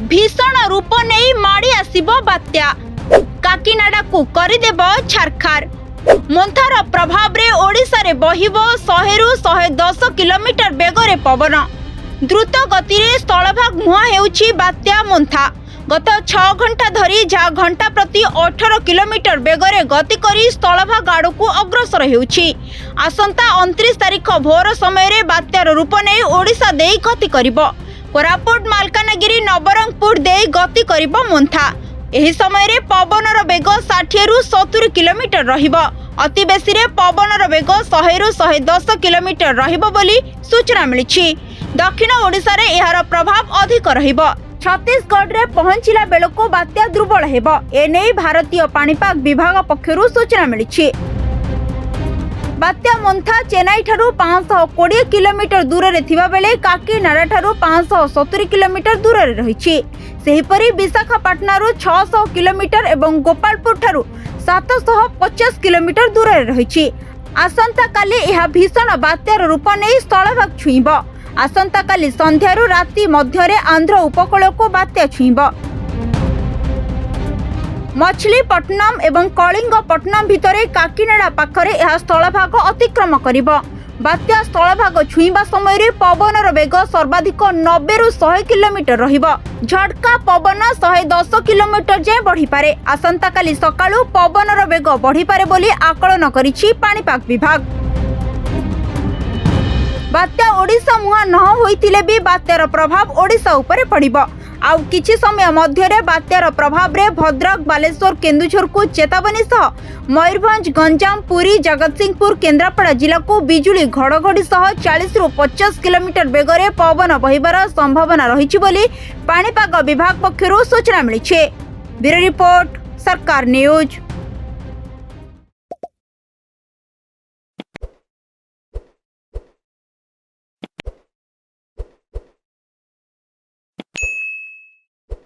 भीषण रूप नहीं माड़ी आसिबो बात्या काकीनाडा को करिदेब छारखार। मोन्थार प्रभाव रे ओडिशा रे बहिबो 100 रु 110 किलोमीटर बेगरे पवन। द्रुत गति रे स्थलभाग मुहां हेउछि बात्या मोन्था। गत 6 घंटा धरी जहाँ घंटा प्रति 18 किलोमीटर बेगरे गति करी स्थलभाग आड़ को अग्रसर हेउछि। आसंता 29 तारिख भोर समय रे बात्यार रूप नहीं ओडिशा देई गति करिबो। कोरापुट मालकानगिरी नबरंगपुर देई गति करिबो मोन्था। एही समय रे पवनर बेग 60 रु 70 किलोमीटर रहिबो। अति बेसी रे पवनर बेग 100 रु 110 किलोमीटर रहिबो बोली सूचना मिलिछि। दक्षिण ओडिशा रे एहार प्रभाव अधिक रहिबो। छत्तीसगढ़ रे पहुंचिला बेलको बात्या दुर्बल हेबो। एने भारतीय पाणीपाग विभाग पक्षरु सूचना मिलिछि। बात्या मोन्था चेन्नई ठारू 520 किलोमीटर दूर रे थिबा बेले काकीनाडा ठारू 570 किलोमीटर दूर रे रहिछि। सेहिपरि विशाखापट्टनम रु 600 किलोमीटर एवं गोपालपुर ठारू 750 किलोमीटर दूर रे रहिछि। आसंता काली एहा भीषण बात्यार रूप नै स्थलभाग छुइबो। आसंता काली संध्यारू राति मध्यरे आंध्र उपकूल को बात्या छुइबो। मछलीपट्टनम एवं कलिंगपट्टनम भितरे काकीनाडा पाखरे यह स्थलभाग अतिक्रम करिबो। बात्या स्थलभाग छुइबा समय रे पवनर बेग सर्वाधिक 90 रु 100 किलोमीटर रहिबो। झटका पवन 110 किलोमीटर जे बढ़ी पारे। आसंता काली सकाळू पवनर बेग बढ़ी पारे बोली आकलन करिछि पाणीपाग विभाग। बात्या ओडिशा मुहां न होइतिले भी बात्यार प्रभाव ओडिशा उपरे पड़िबो। आउ किछि समय मध्यरे बात्यार प्रभाव रे भद्रक बालेश्वर केन्दुझर को चेतावनी सह मयूरभंज गंजाम पुरी जगतसिंहपुर केन्द्रापड़ा जिला को बिजुली घड़घड़ी सह 40 रु 50 किलोमीटर बेगरे पवन बहिबार संभावना रहिछि बोली पाणीपाग विभाग पक्षरु सूचना मिलिछि। ब्यूरो रिपोर्ट सरकार न्यूज।